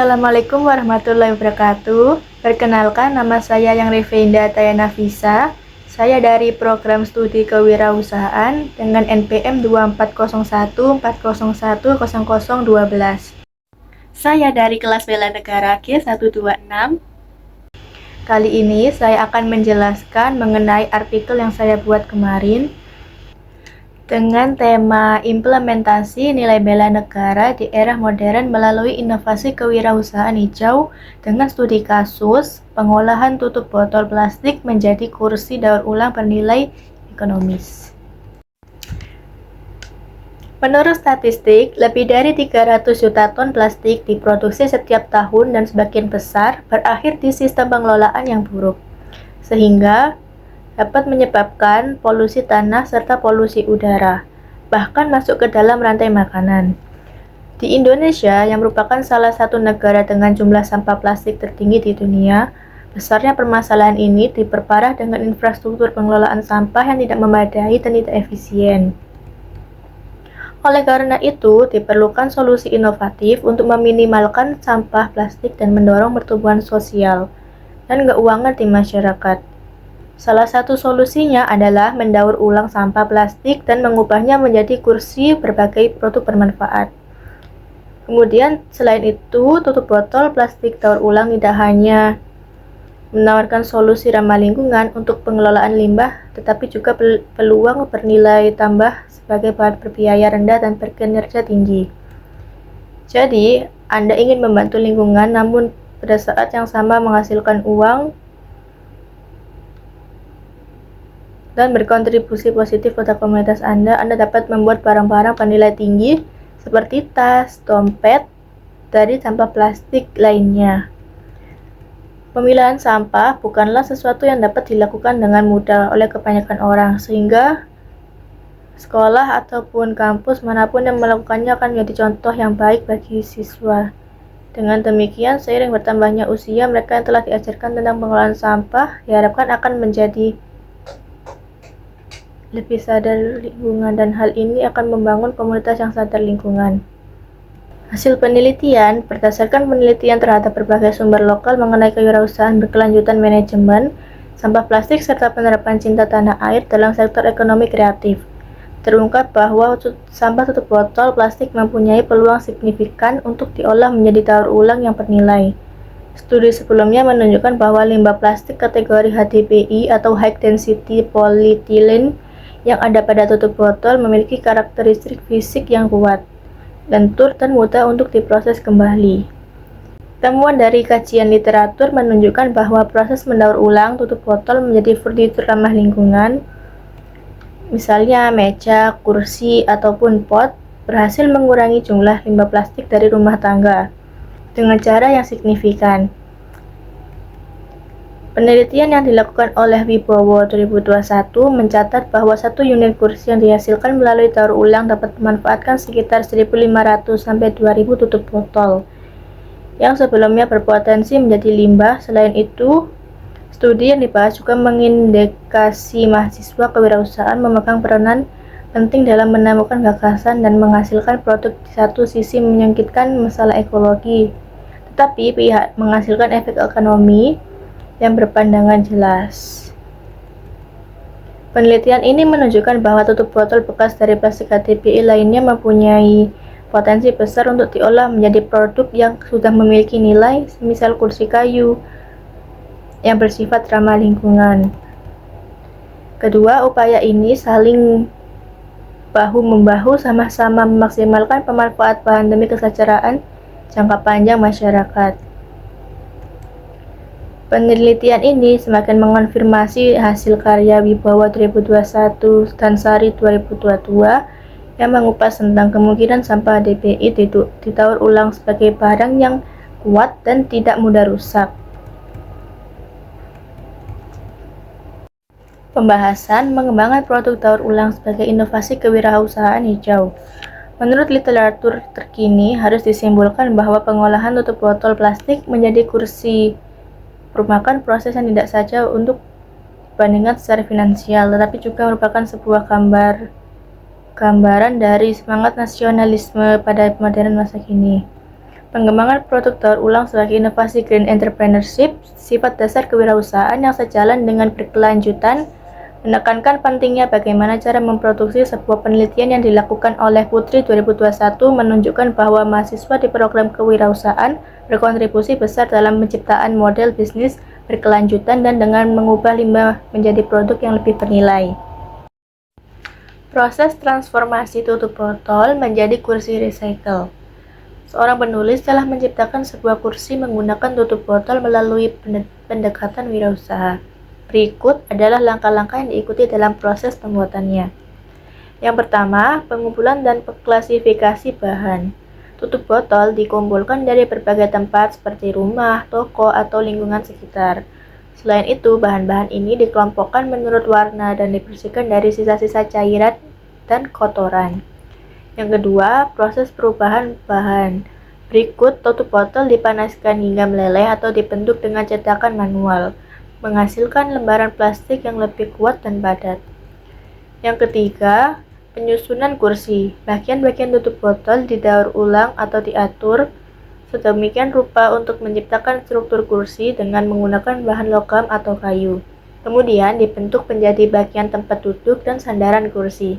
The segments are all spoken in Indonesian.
Assalamualaikum warahmatullahi wabarakatuh. Perkenalkan, nama saya Yang Revenda Tayana Visa. Saya dari program studi kewirausahaan dengan NPM 240140100012. Saya dari kelas bela negara G126. Kali ini saya akan menjelaskan mengenai artikel yang saya buat kemarin dengan tema implementasi nilai bela negara di era modern melalui inovasi kewirausahaan hijau dengan studi kasus pengolahan tutup botol plastik menjadi kursi daur ulang bernilai ekonomis. Menurut statistik, lebih dari 300 juta ton plastik diproduksi setiap tahun dan sebagian besar berakhir di sistem pengelolaan yang buruk, sehingga dapat menyebabkan polusi tanah serta polusi udara, bahkan masuk ke dalam rantai makanan. Di Indonesia, yang merupakan salah satu negara dengan jumlah sampah plastik tertinggi di dunia, besarnya permasalahan ini diperparah dengan infrastruktur pengelolaan sampah yang tidak memadai dan tidak efisien. Oleh karena itu, diperlukan solusi inovatif untuk meminimalkan sampah plastik dan mendorong pertumbuhan sosial dan keuangan di masyarakat. Salah satu solusinya adalah mendaur ulang sampah plastik dan mengubahnya menjadi kursi berbagai produk bermanfaat. Kemudian, selain itu, tutup botol plastik daur ulang tidak hanya menawarkan solusi ramah lingkungan untuk pengelolaan limbah, tetapi juga peluang bernilai tambah sebagai bahan berbiaya rendah dan berkinerja tinggi. Jadi, Anda ingin membantu lingkungan namun pada saat yang sama menghasilkan uang dan berkontribusi positif pada komunitas Anda dapat membuat barang-barang bernilai tinggi seperti tas, dompet, dari sampah plastik lainnya. Pemilahan sampah bukanlah sesuatu yang dapat dilakukan dengan mudah oleh kebanyakan orang, sehingga sekolah ataupun kampus manapun yang melakukannya akan menjadi contoh yang baik bagi siswa. Dengan demikian, seiring bertambahnya usia mereka yang telah diajarkan tentang pengelolaan sampah, diharapkan akan menjadi lebih sadar lingkungan, dan hal ini akan membangun komunitas yang sadar lingkungan. Hasil penelitian, berdasarkan penelitian terhadap berbagai sumber lokal mengenai kewirausahaan berkelanjutan manajemen sampah plastik serta penerapan cinta tanah air dalam sektor ekonomi kreatif, terungkap bahwa sampah tutup botol plastik mempunyai peluang signifikan untuk diolah menjadi daur ulang yang bernilai. Studi sebelumnya menunjukkan bahwa limbah plastik kategori HDPI atau High Density Polyethylene yang ada pada tutup botol memiliki karakteristik fisik yang kuat, lentur dan mudah untuk diproses kembali. Temuan dari kajian literatur menunjukkan bahwa proses mendaur ulang tutup botol menjadi furnitur ramah lingkungan, misalnya meja, kursi, ataupun pot, berhasil mengurangi jumlah limbah plastik dari rumah tangga dengan cara yang signifikan. Penelitian yang dilakukan oleh Wibowo 2021 mencatat bahwa satu unit kursi yang dihasilkan melalui daur ulang dapat memanfaatkan sekitar 1.500 sampai 2.000 tutup botol yang sebelumnya berpotensi menjadi limbah. Selain itu, studi yang dibahas juga mengindikasi mahasiswa kewirausahaan memegang peranan penting dalam menemukan gagasan dan menghasilkan produk. Di satu sisi menyingkirkan masalah ekologi, tetapi pihak menghasilkan efek ekonomi yang berpandangan jelas. Penelitian ini menunjukkan bahwa tutup botol bekas dari plastik HDPI lainnya mempunyai potensi besar untuk diolah menjadi produk yang sudah memiliki nilai, semisal kursi kayu yang bersifat ramah lingkungan. Kedua, upaya ini saling bahu-membahu sama-sama memaksimalkan pemanfaat bahan demi kesejahteraan jangka panjang masyarakat. Penelitian ini semakin mengonfirmasi hasil karya Wibowo 2021 dan Sari 2022 yang mengupas tentang kemungkinan sampah HDPI didaur ulang sebagai barang yang kuat dan tidak mudah rusak. Pembahasan mengembangkan produk daur ulang sebagai inovasi kewirausahaan hijau. Menurut literatur terkini, harus disimpulkan bahwa pengolahan tutup botol plastik menjadi kursi merupakan proses yang tidak saja untuk dibandingkan secara finansial, tetapi juga merupakan sebuah gambaran dari semangat nasionalisme pada modern masa kini. Pengembangan produk daur ulang sebagai inovasi green entrepreneurship, sifat dasar kewirausahaan yang sejalan dengan berkelanjutan, menekankan pentingnya bagaimana cara memproduksi. Sebuah penelitian yang dilakukan oleh Putri 2021 menunjukkan bahwa mahasiswa di program kewirausahaan berkontribusi besar dalam penciptaan model bisnis berkelanjutan dan dengan mengubah limbah menjadi produk yang lebih bernilai. Proses transformasi tutup botol menjadi kursi recycle. Seorang penulis telah menciptakan sebuah kursi menggunakan tutup botol melalui pendekatan wirausaha. Berikut adalah langkah-langkah yang diikuti dalam proses pembuatannya. Yang pertama, pengumpulan dan klasifikasi bahan. Tutup botol dikumpulkan dari berbagai tempat seperti rumah, toko, atau lingkungan sekitar. Selain itu, bahan-bahan ini dikelompokkan menurut warna dan dibersihkan dari sisa-sisa cairan dan kotoran. Yang kedua, proses perubahan bahan. Berikut, tutup botol dipanaskan hingga meleleh atau dibentuk dengan cetakan manual, menghasilkan lembaran plastik yang lebih kuat dan padat. Yang ketiga, penyusunan kursi. Bagian-bagian tutup botol didaur ulang atau diatur sedemikian rupa untuk menciptakan struktur kursi dengan menggunakan bahan logam atau kayu. Kemudian dibentuk menjadi bagian tempat duduk dan sandaran kursi.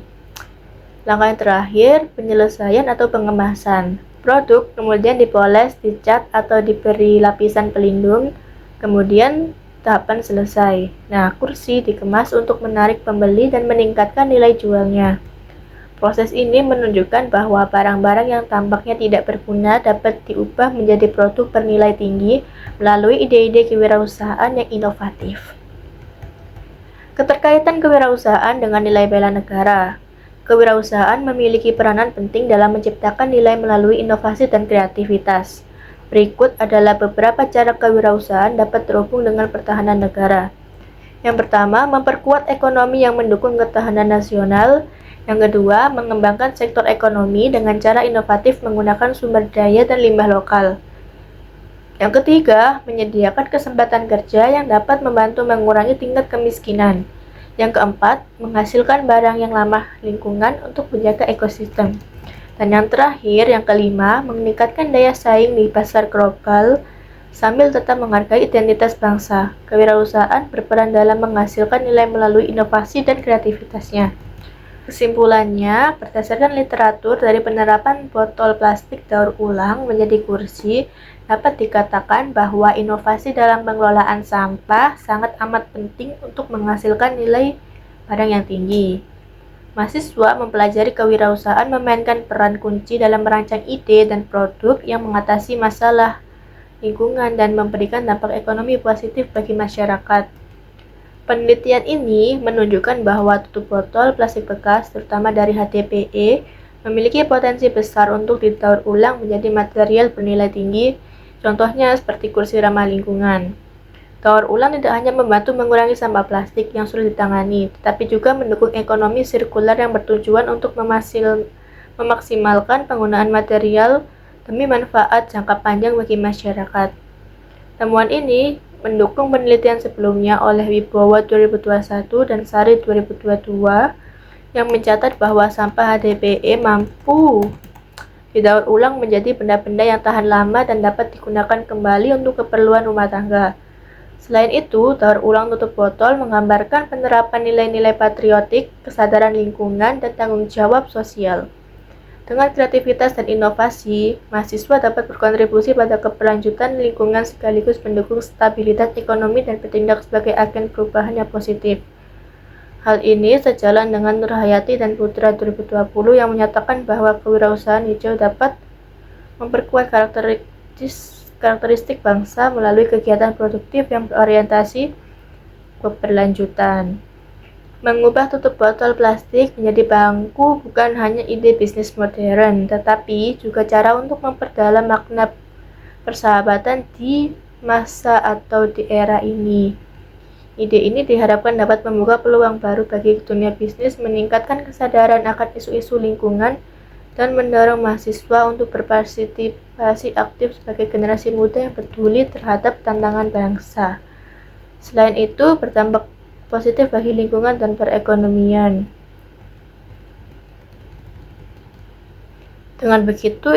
Langkah yang terakhir, penyelesaian atau pengemasan. Produk kemudian dipoles, dicat, atau diberi lapisan pelindung, kemudian tahapan selesai. Nah, kursi dikemas untuk menarik pembeli dan meningkatkan nilai jualnya. Proses ini menunjukkan bahwa barang-barang yang tampaknya tidak berguna dapat diubah menjadi produk bernilai tinggi melalui ide-ide kewirausahaan yang inovatif. Keterkaitan kewirausahaan dengan nilai bela negara. Kewirausahaan memiliki peranan penting dalam menciptakan nilai melalui inovasi dan kreativitas. Berikut adalah beberapa cara kewirausahaan dapat terhubung dengan pertahanan negara. Yang pertama, memperkuat ekonomi yang mendukung ketahanan nasional. Yang kedua, mengembangkan sektor ekonomi dengan cara inovatif menggunakan sumber daya dan limbah lokal. Yang ketiga, menyediakan kesempatan kerja yang dapat membantu mengurangi tingkat kemiskinan. Yang keempat, menghasilkan barang yang ramah lingkungan untuk menjaga ekosistem. Dan yang terakhir, yang kelima, meningkatkan daya saing di pasar global sambil tetap menghargai identitas bangsa. Kewirausahaan berperan dalam menghasilkan nilai melalui inovasi dan kreativitasnya. Kesimpulannya, berdasarkan literatur dari penerapan botol plastik daur ulang menjadi kursi, dapat dikatakan bahwa inovasi dalam pengelolaan sampah sangat amat penting untuk menghasilkan nilai barang yang tinggi. Mahasiswa mempelajari kewirausahaan memainkan peran kunci dalam merancang ide dan produk yang mengatasi masalah lingkungan dan memberikan dampak ekonomi positif bagi masyarakat. Penelitian ini menunjukkan bahwa tutup botol plastik bekas, terutama dari HDPE, memiliki potensi besar untuk didaur ulang menjadi material bernilai tinggi, contohnya seperti kursi ramah lingkungan. Daur ulang tidak hanya membantu mengurangi sampah plastik yang sulit ditangani, tetapi juga mendukung ekonomi sirkular yang bertujuan untuk memaksimalkan penggunaan material demi manfaat jangka panjang bagi masyarakat. Temuan ini mendukung penelitian sebelumnya oleh Wibowo 2021 dan Sari 2022 yang mencatat bahwa sampah HDPE mampu didaur ulang menjadi benda-benda yang tahan lama dan dapat digunakan kembali untuk keperluan rumah tangga. Selain itu, daur ulang tutup botol menggambarkan penerapan nilai-nilai patriotik, kesadaran lingkungan, dan tanggung jawab sosial. Dengan kreativitas dan inovasi, mahasiswa dapat berkontribusi pada keberlanjutan lingkungan sekaligus mendukung stabilitas ekonomi dan bertindak sebagai agen perubahan yang positif. Hal ini sejalan dengan Nurhayati dan Putra 2020 yang menyatakan bahwa kewirausahaan hijau dapat memperkuat karakteristik bangsa melalui kegiatan produktif yang berorientasi keberlanjutan. Mengubah tutup botol plastik menjadi bangku bukan hanya ide bisnis modern, tetapi juga cara untuk memperdalam makna persahabatan di masa atau di era ini. Ide ini diharapkan dapat membuka peluang baru bagi dunia bisnis, meningkatkan kesadaran akan isu-isu lingkungan, dan mendorong mahasiswa untuk berpartisipasi aktif sebagai generasi muda yang peduli terhadap tantangan bangsa. Selain itu, berdampak positif bagi lingkungan dan perekonomian. Dengan begitu,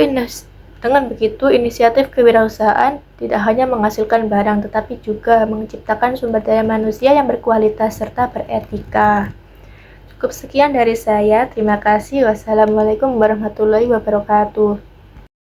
Dengan begitu, inisiatif kewirausahaan tidak hanya menghasilkan barang, tetapi juga menciptakan sumber daya manusia yang berkualitas serta beretika. Cukup sekian dari saya. Terima kasih. Wassalamualaikum warahmatullahi wabarakatuh.